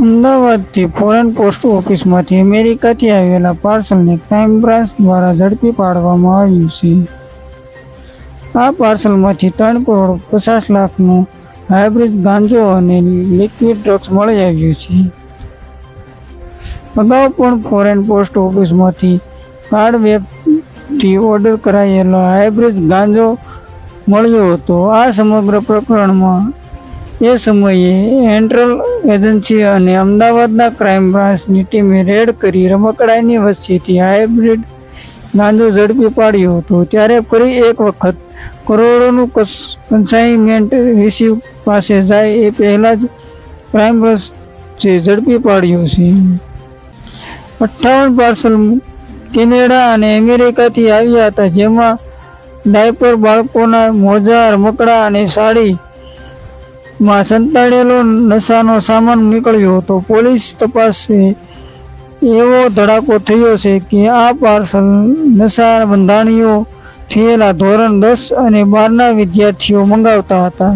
અમદાવાદથી foreign post ઓફિસમાંથી અમેરિકાથી આવેલા પાર્સલને ક્રાઇમ બ્રાન્ચ દ્વારા ઝડપી પાડવામાં આવ્યું છે. આ પાર્સલમાંથી 3,50,00,000નું હાઇબ્રિડ ગાંજો અને લિક્વિડ ડ્રગ્સ મળી આવ્યું છે. અગાઉ પણ ફોરેન પોસ્ટ ઓફિસમાંથી કાર્ડ વેબથી ઓર્ડર કરાયેલો હાઇબ્રિડ ગાંજો મળ્યો હતો. આ સમગ્ર પ્રકરણમાં એ સમયે સેન્ટ્રલ એજન્સી અને અમદાવાદના ક્રાઇમ બ્રાન્ચની ટીમે રેડ કરી રમકડાની વચ્ચેથી હાઇબ્રિડ ગાંજો ઝડપી પાડ્યો હતો. ત્યારે ફરી એક વખત કરોડોનું કન્સાઇનમેન્ટ રિસીવ પાસે જાય એ પહેલાં જ ક્રાઇમ બ્રાન્ચે ઝડપી પાડ્યો છે. 58 પાર્સલ કેનેડા અને અમેરિકાથી આવ્યા હતા, જેમાં ડાયપર, બાળકોના મોજા, રમકડા અને સાડીમાં સંતાડેલો નશાનો સામાન નીકળ્યો હતો. પોલીસ તપાસે એવો ધડાકો થયો છે કે આ પાર્સલ નશા બંધાણીઓ થયેલા ધોરણ 10 અને 12ના વિદ્યાર્થીઓ મંગાવતા હતા.